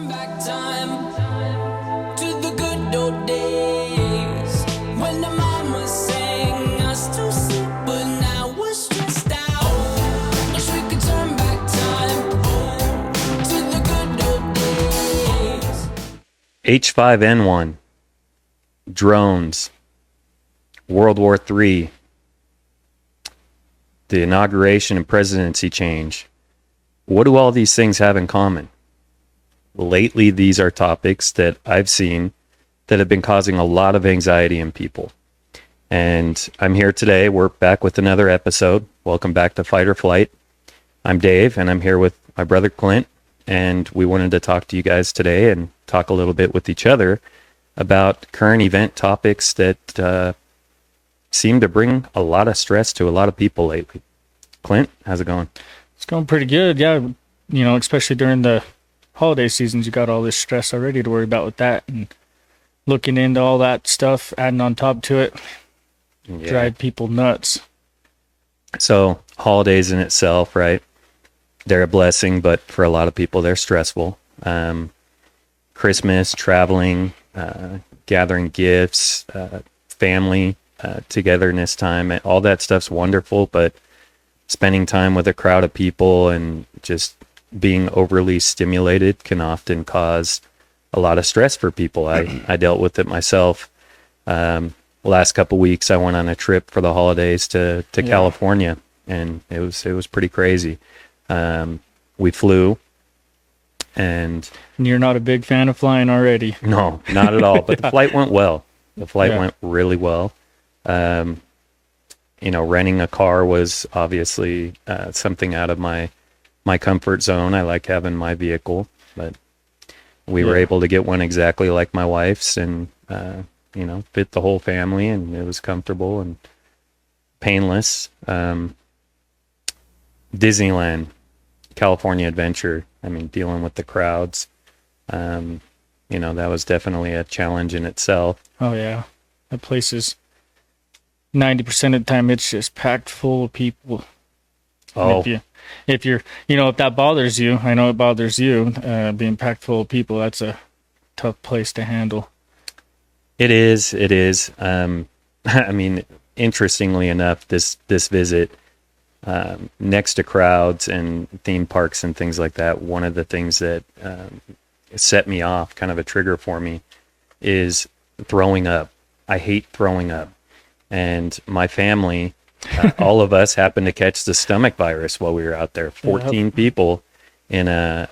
turn back time to the good old days when the mama sang us to sleep, but now we're stressed out. Wish we could turn back time to the good old days. H5N1, drones, World War III, the inauguration and presidency change. What do all these things have in common? Lately, these are topics that I've seen that have been causing a lot of anxiety in people. And I'm here today. We're back with another episode. Welcome back to Fight or Flight. I'm Dave, and I'm here with my brother Clint. And we wanted to talk to you guys today and talk a little bit with each other about current event topics that seem to bring a lot of stress to a lot of people lately. Clint, how's it going? It's going pretty good. Yeah, you know, especially during the holiday seasons, you got all this stress already to worry about with that, and looking into all that stuff, adding on top to it, drive people nuts. So holidays in itself, right? They're a blessing, but for a lot of people, they're stressful. Christmas, traveling, gathering gifts, family, togetherness time, all that stuff's wonderful, but spending time with a crowd of people and just being overly stimulated can often cause a lot of stress for people. I dealt with it myself. Last couple weeks, I went on a trip for the holidays to California, and it was pretty crazy. We flew, and you're not a big fan of flying already. No, not at all. But the flight went well. The flight went really well. Renting a car was obviously something out of my comfort zone. I like having my vehicle, but we were able to get one exactly like my wife's, and fit the whole family, and it was comfortable and painless. Disneyland, California Adventure. I mean, dealing with the crowds, that was definitely a challenge in itself. Oh yeah, that place is 90% of the time it's just packed full of people. Oh, if that bothers you, I know it bothers you, being packed full of people. That's a tough place to handle. It is. I mean, interestingly enough, this visit, next to crowds and theme parks and things like that, one of the things that set me off, kind of a trigger for me, is throwing up. I hate throwing up. And my family, all of us happened to catch the stomach virus while we were out there. 14 people in a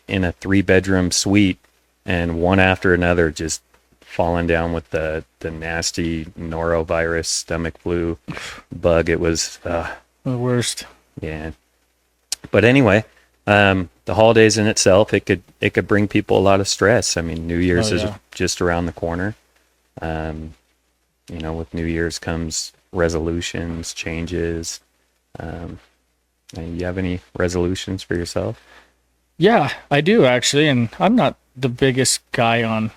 3-bedroom suite, and one after another just falling down with the nasty norovirus stomach flu bug. It was the worst. Yeah. But anyway, the holidays in itself, it could bring people a lot of stress. I mean, New Year's is just around the corner. With New Year's comes resolutions, changes. You have any resolutions for yourself? Yeah, I do actually, and I'm not the biggest guy on,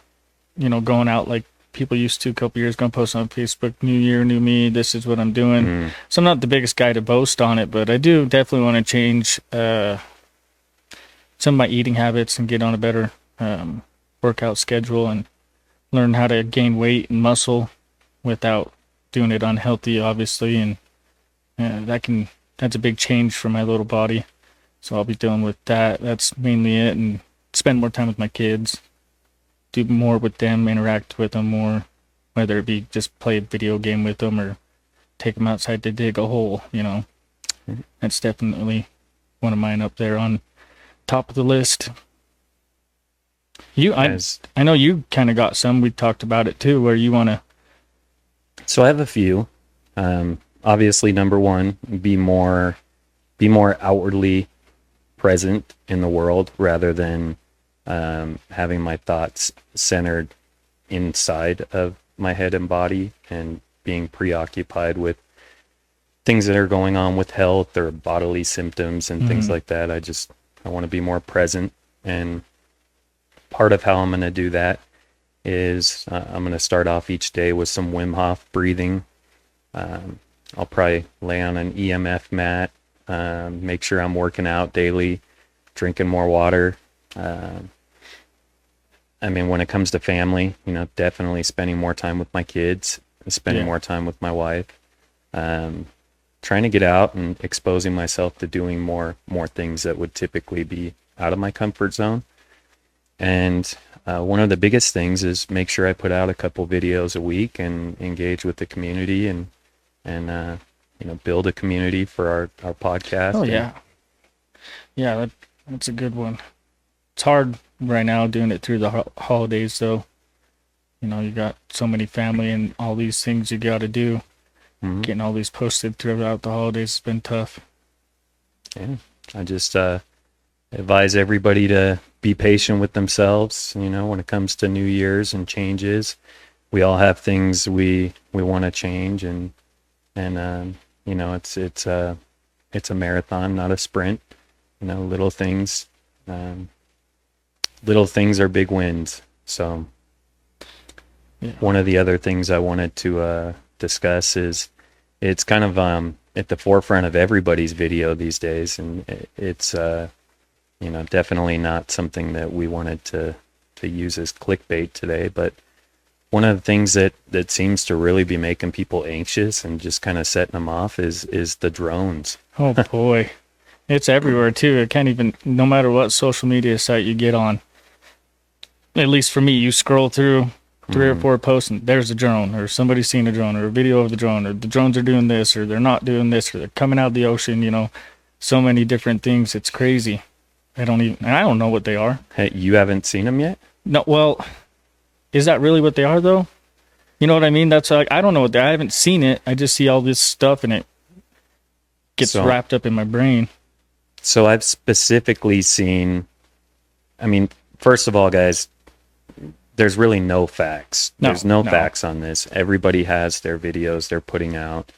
going out like people used to a couple years ago, post on Facebook, New Year, new me, this is what I'm doing. So I'm not the biggest guy to boast on it, but I do definitely want to change some of my eating habits and get on a better workout schedule and learn how to gain weight and muscle without doing it unhealthy, obviously, and that's a big change for my little body. So I'll be dealing with that. That's mainly it, and spend more time with my kids, do more with them, interact with them more, whether it be just play a video game with them or take them outside to dig a hole. That's definitely one of mine up there on top of the list. I know you kind of got some. We talked about it too, where you want to. So I have a few. Obviously, number one, be more outwardly present in the world rather than having my thoughts centered inside of my head and body and being preoccupied with things that are going on with health or bodily symptoms and things like that. I want to be more present, and part of how I'm going to do that is I'm going to start off each day with some Wim Hof breathing. I'll probably lay on an EMF mat, make sure I'm working out daily, drinking more water. I mean, when it comes to family, definitely spending more time with my kids, spending more time with my wife, trying to get out and exposing myself to doing more things that would typically be out of my comfort zone. And one of the biggest things is make sure I put out a couple videos a week and engage with the community and build a community for our podcast. Oh yeah. Yeah, that's a good one. It's hard right now doing it through the holidays, though. You got so many family and all these things you got to do. Mm-hmm. Getting all these posted throughout the holidays has been tough. Yeah, I just advise everybody to be patient with themselves. When it comes to New Year's and changes, we all have things we want to change, and it's a marathon, not a sprint. Little things. Little things are big wins. So one of the other things I wanted to discuss is it's kind of at the forefront of everybody's video these days, and it's definitely not something that we wanted to use as clickbait today, but one of the things that seems to really be making people anxious and just kind of setting them off is the drones. Oh boy. It's everywhere too. It can't even, no matter what social media site you get on, at least for me, you scroll through 3 or 4 posts and there's a drone, or somebody's seen a drone, or a video of the drone, or the drones are doing this, or they're not doing this, or they're coming out of the ocean, so many different things. It's crazy. I don't know what they are. Hey, you haven't seen them yet? No, well, is that really what they are though? You know what I mean? That's like, I don't know I haven't seen it. I just see all this stuff and it gets wrapped up in my brain. So I've specifically seen, first of all, guys, there's really no facts. There's no facts on this. Everybody has their videos they're putting out.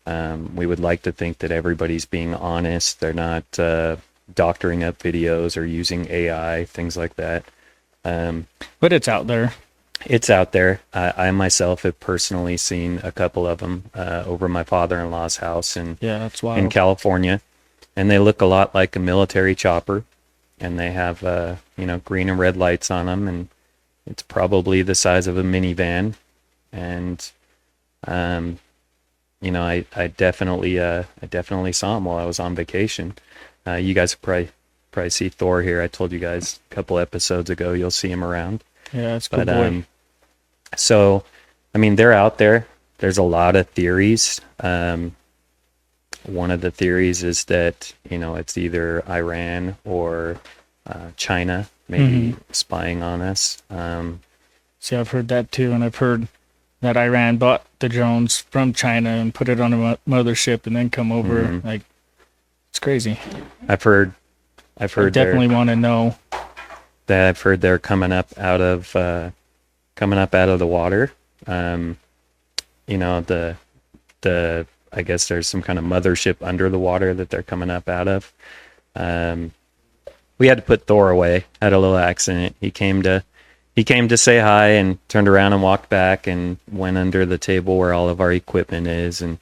We would like to think that everybody's being honest. They're not doctoring up videos or using AI, things like that. But it's out there. It's out there. I myself have personally seen a couple of them over my father-in-law's house that's wild. in California. And they look a lot like a military chopper. And they have, green and red lights on them. And it's probably the size of a minivan. And, I definitely saw them while I was on vacation. You guys probably see Thor here. I told you guys a couple episodes ago, you'll see him around. Yeah, it's good boy. So, they're out there. There's a lot of theories. One of the theories is that, it's either Iran or China maybe spying on us. See, I've heard that too, and I've heard that Iran bought the drones from China and put it on a mothership and then come over. Like, it's crazy. I've heard. I definitely want to know. That I've heard they're coming up out of the water. I guess there's some kind of mothership under the water that they're coming up out of. We had to put Thor away. Had a little accident. He came to say hi and turned around and walked back and went under the table where all of our equipment is and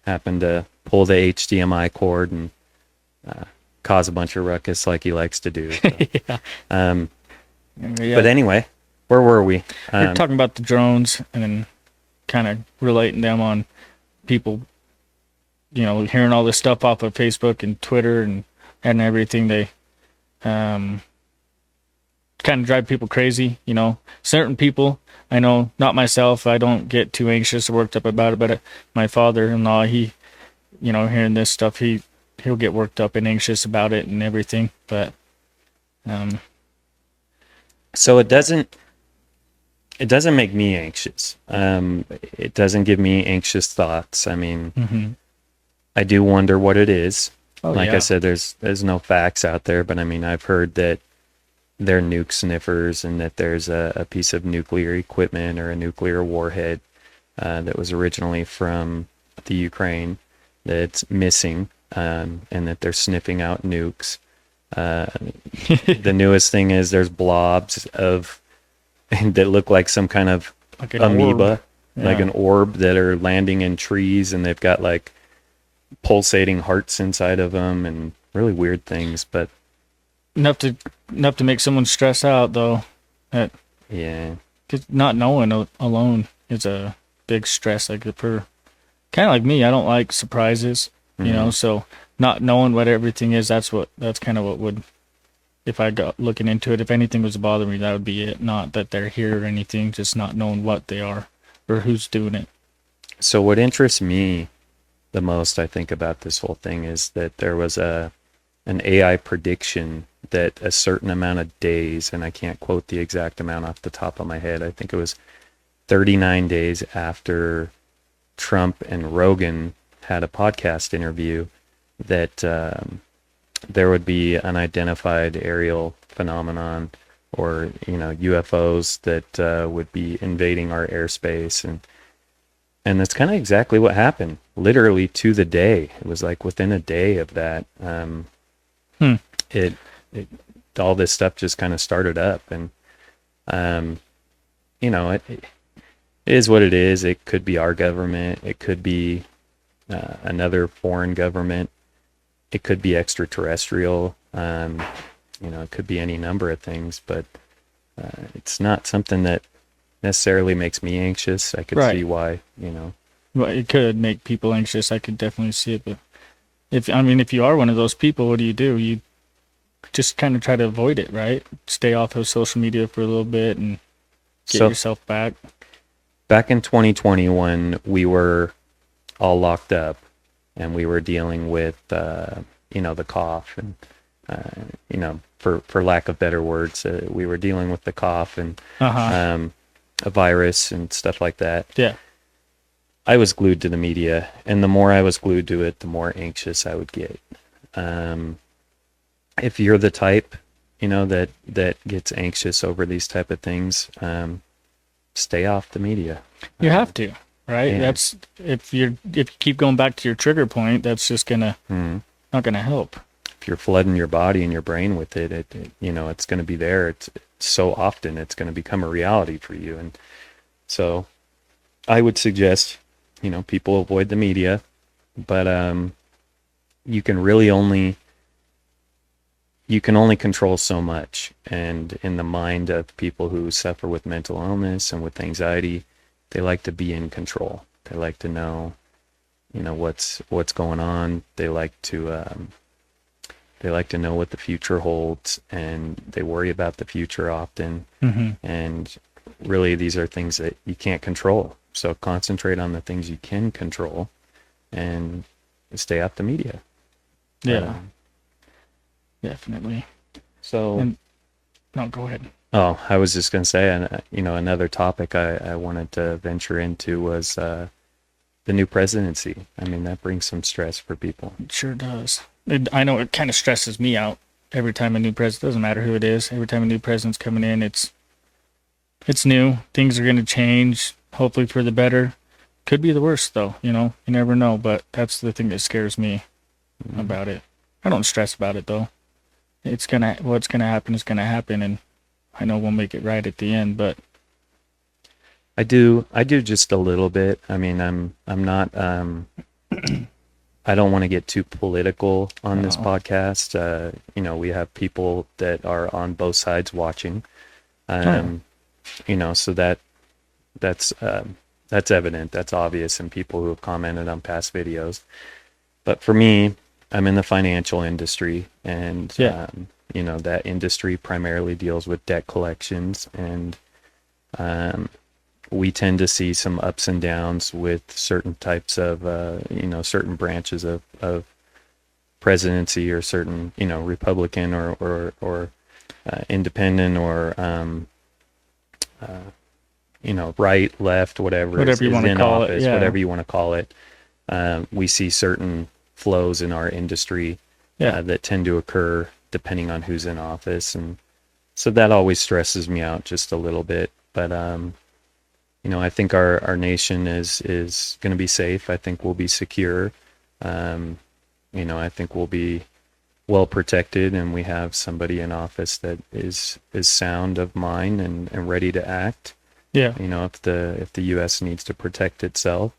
happened to pull the HDMI cord and cause a bunch of ruckus like he likes to do. So. Yeah. But anyway, where were we? We're talking about the drones and then kind of relating them on people, hearing all this stuff off of Facebook and Twitter and everything. They kind of drive people crazy. Certain people, I know, not myself, I don't get too anxious or worked up about it, but my father-in-law, he, hearing this stuff, he'll get worked up and anxious about it and everything. But so it doesn't make me anxious. It doesn't give me anxious thoughts. I do wonder what it is. I said, there's no facts out there, but I've heard that they're nuke sniffers and that there's a piece of nuclear equipment or a nuclear warhead that was originally from the Ukraine that's missing, and that they're sniffing out nukes. The newest thing is there's blobs that look like some kind of like an amoeba, orb. like an orb that are landing in trees, and they've got like pulsating hearts inside of them and really weird things. But enough to make someone stress out though. Yeah. 'Cause not knowing alone is a big stress. Like for kind of like me, I don't like surprises, you know. So not knowing what everything is, that's kind of what would, if I got looking into it, if anything was bothering me, that would be it. Not that they're here or anything, just not knowing what they are or who's doing it. So what interests me the most, I think, about this whole thing is that there was an AI prediction that a certain amount of days, and I can't quote the exact amount off the top of my head, I think it was 39 days after Trump and Rogan had a podcast interview, that there would be unidentified aerial phenomenon, or UFOs that would be invading our airspace, and that's kind of exactly what happened, literally to the day. It was like within a day of that, it all this stuff just kind of started up, and it is what it is. It could be our government, it could be another foreign government, it could be extraterrestrial, it could be any number of things, but it's not something that necessarily makes me anxious. I could see why, Well, it could make people anxious. I could definitely see it, but if you are one of those people, what do? You just kind of try to avoid it, right? Stay off of social media for a little bit and get yourself back. Back in 2020, when we were all locked up and we were dealing with, the cough, and, for lack of better words, we were dealing with the cough and a virus and stuff like that. Yeah. I was glued to the media, and the more I was glued to it, the more anxious I would get. If you're the type, that gets anxious over these type of things, stay off the media. You have to, right? Yeah. That's if you keep going back to your trigger point, that's just not gonna help. If you're flooding your body and your brain with it, it's going to be there. It's so often it's going to become a reality for you, and so I would suggest, people avoid the media, but you can only control so much. And in the mind of people who suffer with mental illness and with anxiety, they like to be in control. They like to know, what's going on. They like to know what the future holds, and they worry about the future often. And really, these are things that you can't control. So concentrate on the things you can control and stay off the media. Yeah. Definitely. So, no, go ahead. Oh, I was just going to say, another topic I wanted to venture into was the new presidency. I mean, that brings some stress for people. It sure does. I know it kind of stresses me out every time a new president, doesn't matter who it is, every time a new president's coming in, it's new. Things are going to change, hopefully for the better. Could be the worst, though, you never know, but that's the thing that scares me about it. I don't stress about it, though. What's going to happen is going to happen, and I know we'll make it right at the end, but I do just a little bit. I mean, I'm not, I don't want to get too political on this podcast. We have people that are on both sides watching. So that's evident, that's obvious, and people who have commented on past videos. But for me, I'm in the financial industry, and that industry primarily deals with debt collections, and we tend to see some ups and downs with certain types of certain branches of presidency, or certain Republican or independent, or right, left, whatever you want to call it, whatever you want to call it. We see certain flows in our industry that tend to occur depending on who's in office, and so that always stresses me out just a little bit. But I think our nation is going to be safe. I think we'll be secure. I think we'll be well protected, and we have somebody in office that is sound of mind and ready to act. Yeah. If the U.S. needs to protect itself,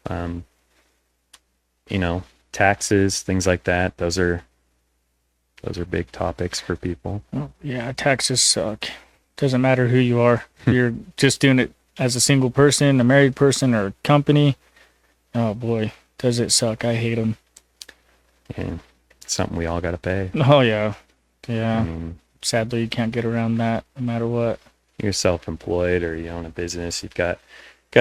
taxes, things like that. Those are big topics for people. Oh, yeah, taxes suck. Doesn't matter who you are. If you're just doing it as a single person, a married person, or a company, oh boy, does it suck. I hate them. And it's something we all got to pay. Oh, yeah. Yeah. I mean, Sadly, you can't get around that no matter what. you're self-employed or you own a business, you've got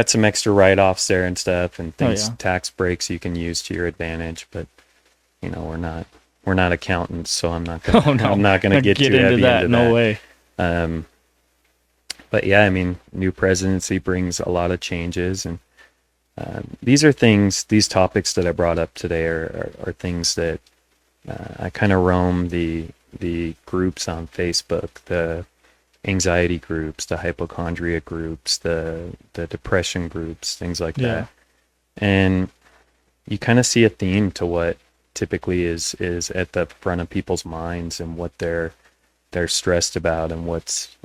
some extra write-offs there and stuff and things, yeah. tax breaks you can use to your advantage. But we're not accountants, so I'm not gonna Oh, no. I'm not gonna get too into heavy that. into No that. way. But yeah, I mean, new presidency brings a lot of changes, and these topics that I brought up today are things that I kind of roam the groups on Facebook, the anxiety groups, the hypochondria groups, the depression groups, things like Yeah. that. And you kind of see a theme to what typically is at the front of people's minds and what they're stressed about and what's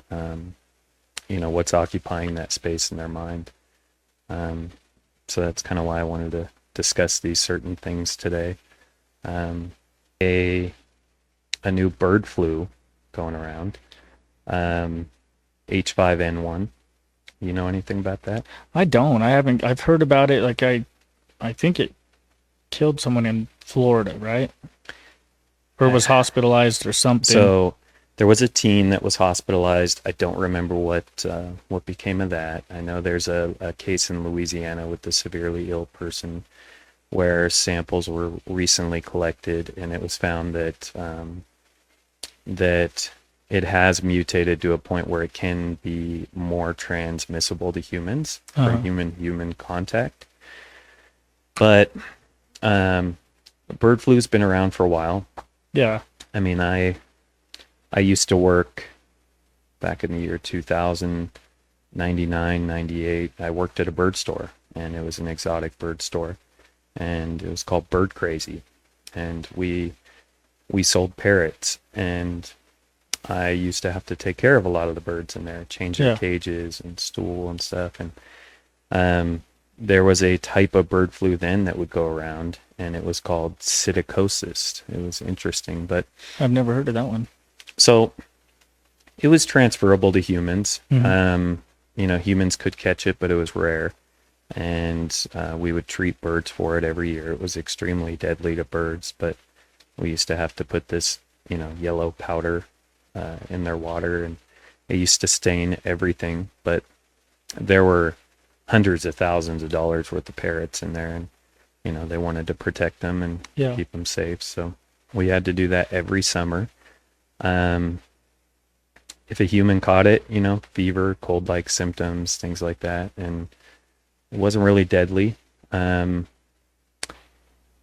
what's occupying that space in their mind. So that's kind of why I wanted to discuss these certain things today. A new bird flu going around, H5N1. You know anything about that? I don't. I haven't. I've heard about it. Like I think it killed someone in Florida, right? Or was hospitalized or something. So there was a teen that was hospitalized. I don't remember what became of that. I know there's a case in Louisiana with a severely ill person where samples were recently collected, and it was found that that it has mutated to a point where it can be more transmissible to humans from human contact. But bird flu's been around for a while. Yeah. I mean, I used to work back in the year 2000, 99, 98. I worked at a bird store, and it was an exotic bird store, and it was called Bird Crazy. And we sold parrots, and I used to have to take care of a lot of the birds in there, change their cages and stool and stuff. And there was a type of bird flu then that would go around, and it was called psittacosis. It was interesting, but I've never heard of that one. so it was transferable to humans. Mm-hmm. Humans could catch it, but it was rare. And we would treat birds for it every year. It was extremely deadly to birds, but we used to have to put this, yellow powder in their water, and it used to stain everything. But there were hundreds of thousands of dollars worth of parrots in there, and they wanted to protect them and keep them safe. So we had to do that every summer. If a human caught it, fever, cold-like symptoms, things like that, and it wasn't really deadly.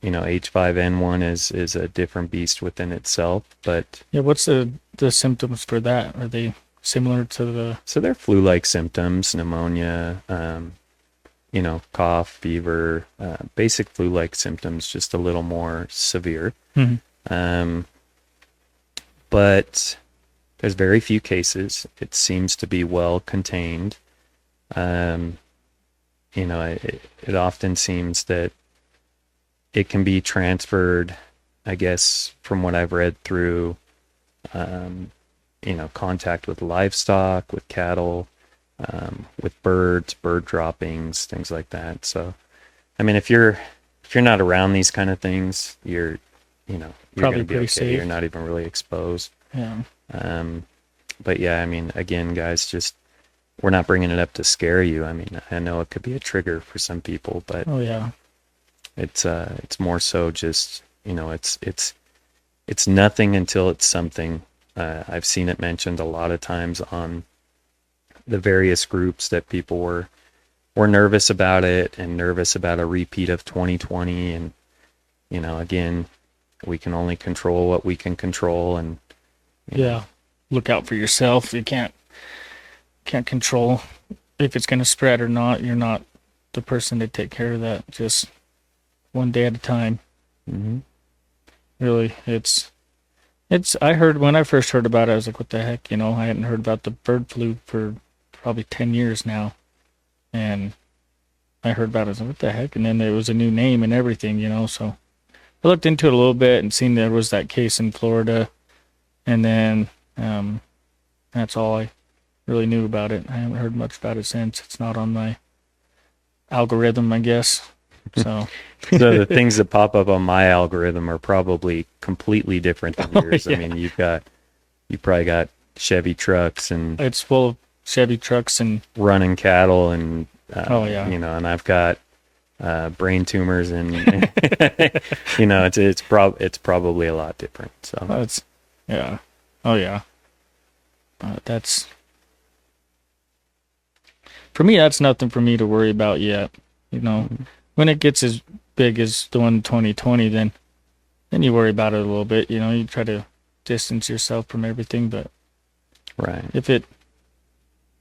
H5N1 is a different beast within itself, but Yeah, what's the symptoms for that? Are they similar to the... so they're flu-like symptoms, pneumonia, cough, fever, basic flu-like symptoms, just a little more severe. Mm-hmm. But there's very few cases. It seems to be well contained. It often seems that it can be transferred, I guess, from what I've read, through, contact with livestock, with cattle, with birds, bird droppings, things like that. So, I mean, if you're not around these kind of things, you're Probably gonna be pretty okay. safe. You're not even really exposed. Yeah. But yeah, I mean, again, guys, we're not bringing it up to scare you. I mean, I know it could be a trigger for some people, but Oh, yeah. it's more so just, it's nothing until it's something. I've seen it mentioned a lot of times on the various groups that people were nervous about it and nervous about a repeat of 2020. And, again, we can only control what we can control. And Yeah. Look out for yourself. You can't control if it's going to spread or not. You're not the person to take care of that. Just one day at a time. mm-hmm. Really, I heard, when I first heard about it, I was like, what the heck? I hadn't heard about the bird flu for probably 10 years now. And I heard about it. I was like, what the heck? And then there was a new name and everything, so I looked into it a little bit and seen there was that case in Florida. And then, that's all really knew about it. I haven't heard much about it since. It's not on my algorithm, I guess. So So the things that pop up on my algorithm are probably completely different than yours. yeah. I mean, you probably got Chevy trucks and It's full of Chevy trucks and running cattle and Oh, yeah. you know, and I've got brain tumors and you know, it's probably a lot different. So that's yeah. Oh yeah. That's for me. That's nothing for me to worry about yet. You know, when it gets as big as the one in 2020, then you worry about it a little bit. You know, you try to distance yourself from everything, but right. if it,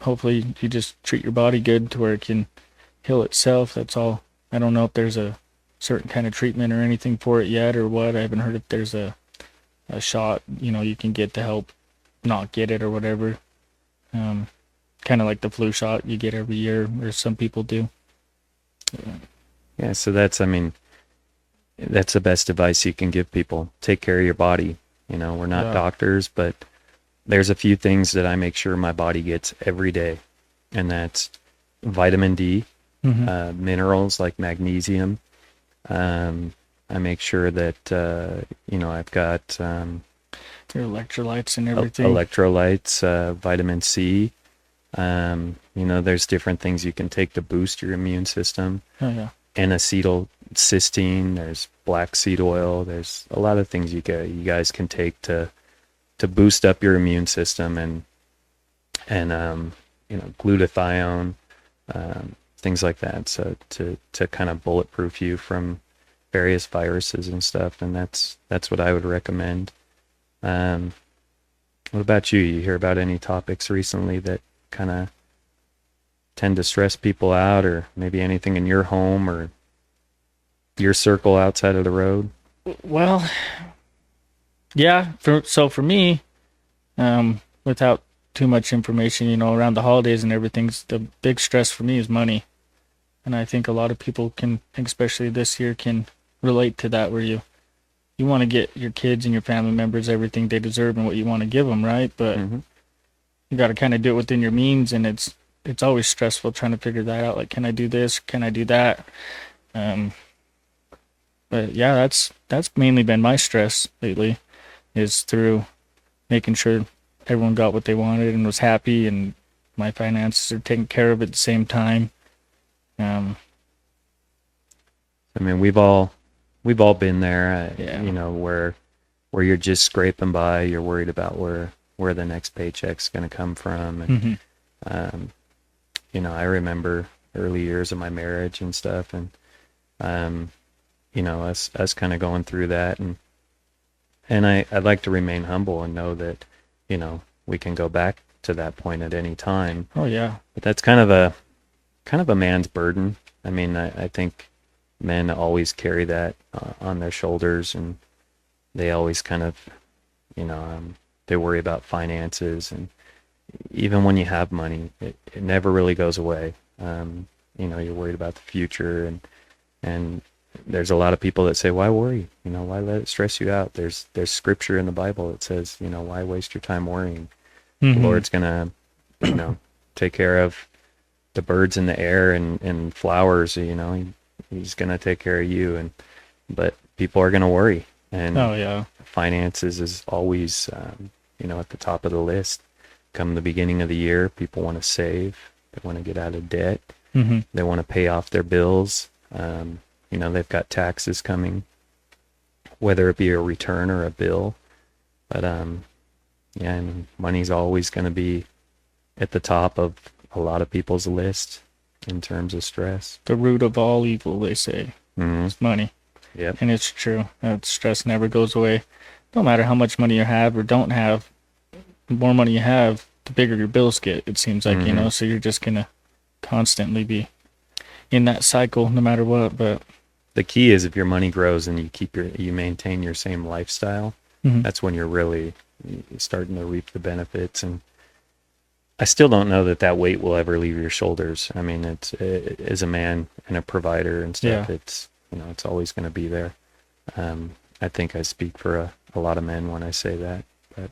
hopefully you just treat your body good to where it can heal itself. That's all. I don't know if there's a certain kind of treatment or anything for it yet or what. I haven't heard if there's a shot, you know, you can get to help not get it or whatever. Kind of like the flu shot you get every year, or some people do. Yeah, so that's, I mean, that's the best advice you can give people. Take care of your body. You know, we're not doctors, but there's a few things that I make sure my body gets every day, and that's vitamin D, minerals like magnesium. I make sure that, you know, I've got Your electrolytes and everything. electrolytes, vitamin C. You know, there's different things you can take to boost your immune system. Oh yeah. N-acetylcysteine, there's black seed oil, there's a lot of things you guys can take to boost up your immune system, and you know, glutathione, things like that, so to kind of bulletproof you from various viruses and stuff. And that's what I would recommend. What about you? You hear about any topics recently that kind of tend to stress people out, or maybe anything in your home or your circle outside of the road? Well, yeah. For me, without too much information, you know, around the holidays and everything, the big stress for me is money, and I think a lot of people can, especially this year, can relate to that. Where you want to get your kids and your family members everything they deserve and what you want to give them, right? But you got to kind of do it within your means, and it's always stressful trying to figure that out. Like, can I do this? Can I do that? But yeah, that's mainly been my stress lately, is through making sure everyone got what they wanted and was happy, and my finances are taken care of at the same time. I mean, we've all been there, Yeah. you know, where you're just scraping by, you're worried about where the next paycheck's going to come from. And you know, I remember early years of my marriage and stuff, and you know, us kind of going through that, and I'd like to remain humble and know that, you know, we can go back to that point at any time. Oh yeah. But that's kind of a man's burden. I mean, I think men always carry that on their shoulders, and they always kind of, you know, they worry about finances, and even when you have money, it never really goes away. You know, you're worried about the future, and there's a lot of people that say, why worry? You know, why let it stress you out? There's scripture in the Bible that says, you know, why waste your time worrying? The Lord's gonna, you know, take care of the birds in the air and flowers. You know, he's gonna take care of you. But people are gonna worry, and Oh yeah. finances is always, you know, at the top of the list. Come the beginning of the year, people want to save. They want to get out of debt. They want to pay off their bills. You know, they've got taxes coming, whether it be a return or a bill. But yeah, I mean, money's always going to be at the top of a lot of people's list in terms of stress. The root of all evil, they say, is money. Yep. And it's true. Stress never goes away. No matter how much money you have or don't have, the more money you have, the bigger your bills get, it seems like, you know, so you're just going to constantly be in that cycle no matter what. But the key is, if your money grows and you maintain your same lifestyle, that's when you're really starting to reap the benefits. And I still don't know that weight will ever leave your shoulders. I mean, as a man and a provider and stuff, it's, you know, it's always going to be there. I think I speak for a lot of men when I say that. But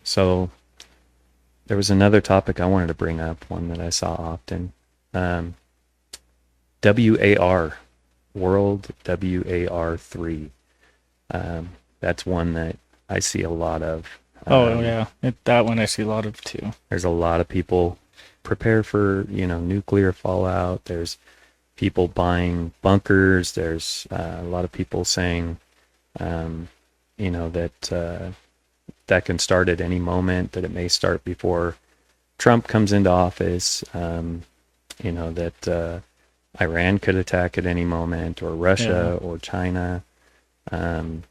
so There was another topic I wanted to bring up, one that I saw often. WAR, World WAR3. That's one that I see a lot of. Yeah, that one I see a lot of too. There's a lot of people prepare for, nuclear fallout. There's people buying bunkers. There's a lot of people saying, that can start at any moment, that it may start before Trump comes into office, that Iran could attack at any moment, or Russia or China. And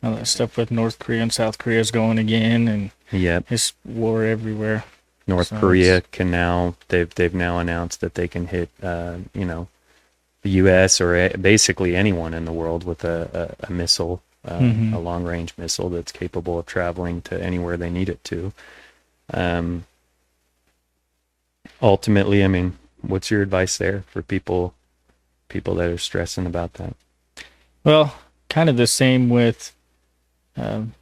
all that stuff with North Korea and South Korea is going again, and it's war everywhere. North Korea can now, they've now announced that they can hit, the U.S. or basically anyone in the world with a missile, a long-range missile that's capable of traveling to anywhere they need it to. Ultimately, I mean, what's your advice there for people that are stressing about that? Well, kind of the same with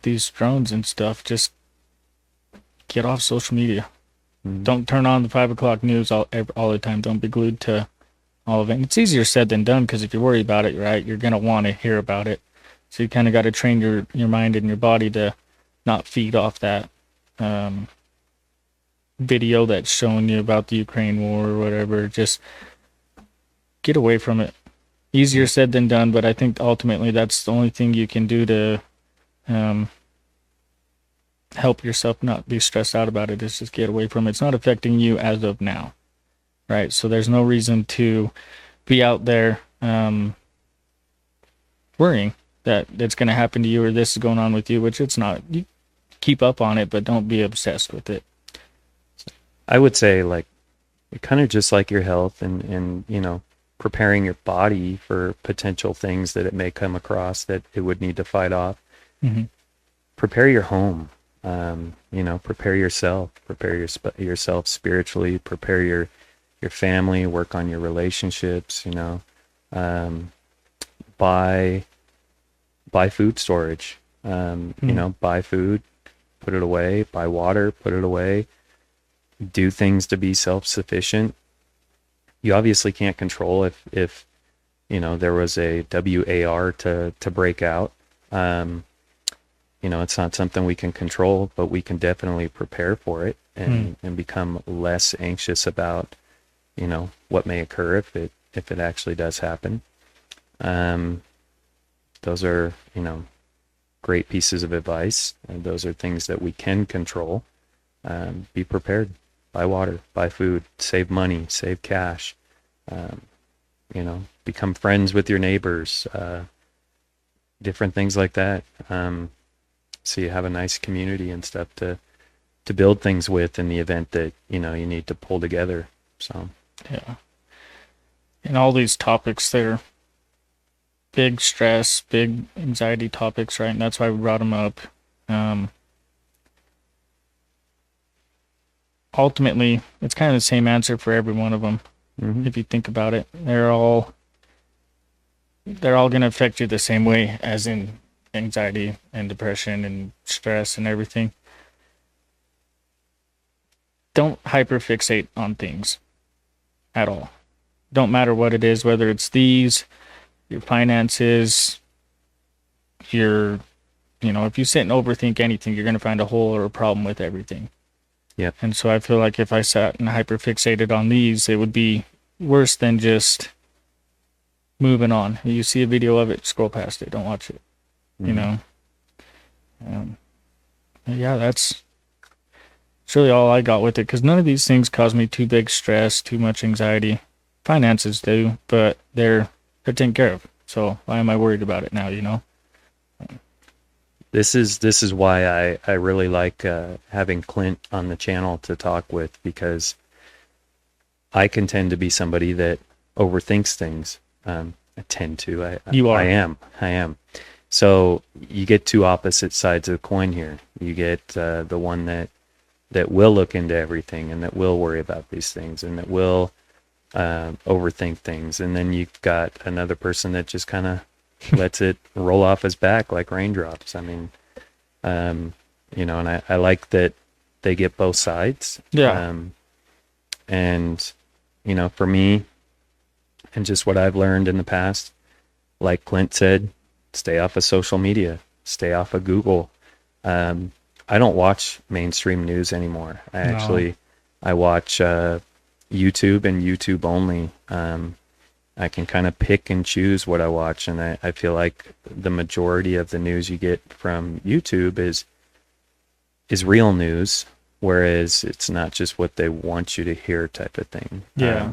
these drones and stuff. Just get off social media. Don't turn on the 5 o'clock news all the time. Don't be glued to all of it. And it's easier said than done, because if you worry about it, right, you're going to want to hear about it. So you kind of got to train your mind and your body to not feed off that video that's showing you about the Ukraine war or whatever. Just get away from it. Easier said than done, but I think ultimately that's the only thing you can do to help yourself not be stressed out about it, is just get away from it. It's not affecting you as of now, right? So there's no reason to be out there worrying that it's going to happen to you or this is going on with you, which it's not. You keep up on it, but don't be obsessed with it. I would say, like, kind of just like your health and preparing your body for potential things that it may come across that it would need to fight off. Prepare your home. Prepare yourself. Prepare yourself spiritually. Prepare your family. Work on your relationships. Buy food storage. Buy food, put it away. Buy water, put it away. Do things to be self-sufficient. You obviously can't control if there was a WAR to break out. It's not something we can control, but we can definitely prepare for it and become less anxious about, what may occur if it actually does happen. Those are, great pieces of advice, and those are things that we can control. Be prepared. Buy water, buy food, save money, save cash. Become friends with your neighbors. Different things like that. So you have a nice community and stuff to build things with in the event that, you need to pull together. So, yeah. And all these topics, they're big stress, big anxiety topics, right? And that's why we brought them up. Ultimately, it's kind of the same answer for every one of them. If you think about it, they're all going to affect you the same way, as in anxiety and depression and stress and everything. Don't hyperfixate on things at all. Don't matter what it is, whether it's these, your finances, if you sit and overthink anything, you're going to find a hole or a problem with everything. Yeah. And so I feel like if I sat and hyperfixated on these, it would be worse than just moving on. You see a video of it, scroll past it, don't watch it. That's really all I got with it, because none of these things cause me too big stress, too much anxiety. Finances do, but they're taken care of. So why am I worried about it now? This is why I really like having Clint on the channel to talk with, because I can tend to be somebody that overthinks things. I tend to. You are. I am. So you get two opposite sides of the coin here. You get the one that will look into everything and that will worry about these things and that will overthink things. And then you've got another person that just kind of lets it roll off his back like raindrops. I mean, and I like that they get both sides. Yeah. And, you know, for me, and just what I've learned in the past, like Clint said, stay off of social media, stay off of Google. I don't watch mainstream news anymore. I watch YouTube and YouTube only. I can kind of pick and choose what I watch, and I feel like the majority of the news you get from YouTube is real news, whereas it's not just what they want you to hear type of thing. Yeah.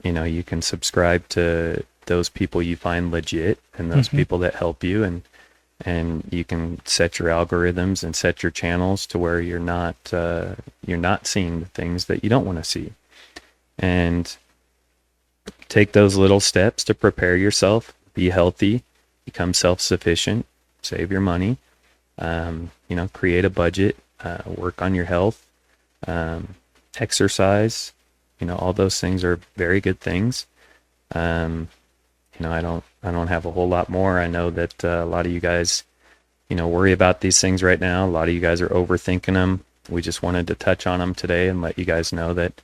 You know, you can subscribe to those people you find legit and those people that help you, and you can set your algorithms and set your channels to where you're not seeing the things that you don't want to see. And take those little steps to prepare yourself, be healthy, become self-sufficient, save your money, you know, create a budget, work on your health, exercise, you know, all those things are very good things. You know, I don't have a whole lot more. I know that a lot of you guys, you know, worry about these things right now. A lot of you guys are overthinking them. We just wanted to touch on them today and let you guys know that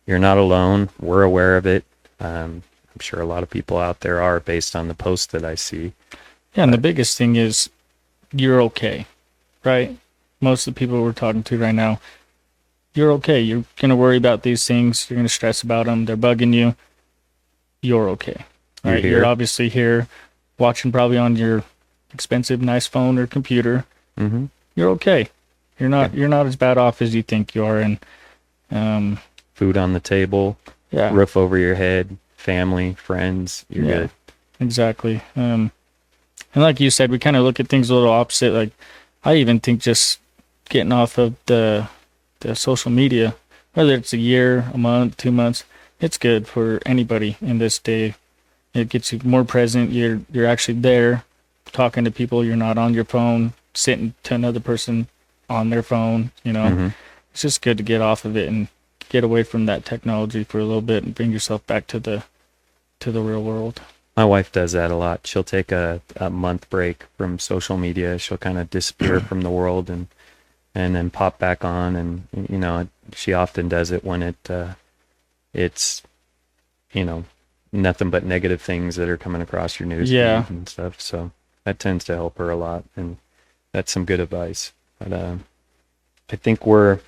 you're not alone. We're aware of it. I'm sure a lot of people out there are, based on the posts that I see. Yeah, and the biggest thing is you're okay, right? Most of the people we're talking to right now, you're okay. You're going to worry about these things. You're going to stress about them. They're bugging you. You're okay, right? You're obviously here watching probably on your expensive, nice phone or computer. Mm-hmm. You're okay. You're not as bad off as you think you are. And food on the table, roof over your head, family, friends, you're good. Exactly. And like you said, we kind of look at things a little opposite. Like, I even think just getting off of the social media, whether it's a year, a month, 2 months, it's good for anybody in this day. It gets you more present. You're actually there talking to people. You're not on your phone, sitting to another person on their phone, you know. It's just good to get off of it and get away from that technology for a little bit and bring yourself back to the real world. My wife does that a lot. She'll take a month break from social media. She'll kind of disappear from the world and then pop back on. And, you know, she often does it when it's, you know, nothing but negative things that are coming across your news feed and stuff. So that tends to help her a lot. And that's some good advice. But I think we're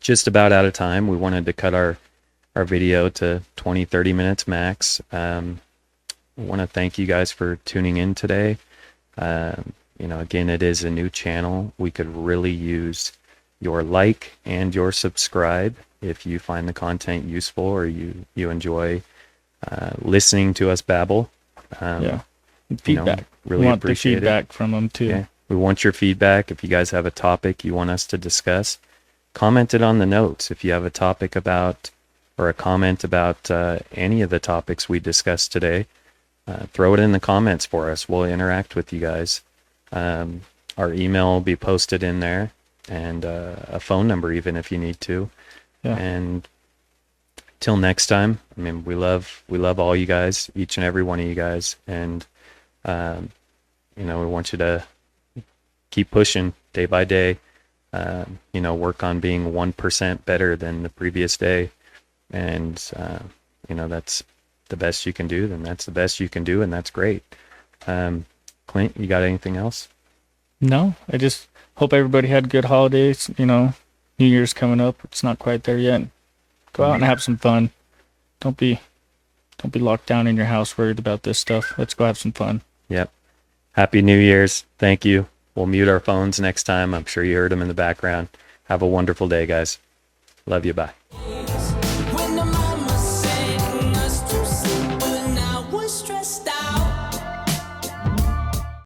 just about out of time. We wanted to cut our video to 20-30 minutes max. I want to thank you guys for tuning in today. You know, again, it is a new channel. We could really use your like and your subscribe if you find the content useful or you enjoy listening to us babble. Feedback. You know, really we want appreciate the feedback from them too. Yeah. We want your feedback. If you guys have a topic you want us to discuss, comment it on the notes. If you have a topic about or a comment about any of the topics we discussed today, throw it in the comments for us. We'll interact with you guys. Our email will be posted in there, and a phone number even if you need to. Yeah. And till next time, I mean, we love all you guys, each and every one of you guys, and you know, we want you to keep pushing day by day. You know, work on being 1% better than the previous day, and you know, that's the best you can do. Then that's the best you can do, and that's great. Clint, you got anything else? No, I just hope everybody had good holidays. You know, New Year's coming up. It's not quite there yet. Go out and have some fun. Don't be locked down in your house worried about this stuff. Let's go have some fun. Yep. Happy New Year's. Thank you. We'll mute our phones next time. I'm sure you heard them in the background. Have a wonderful day, guys. Love you. Bye.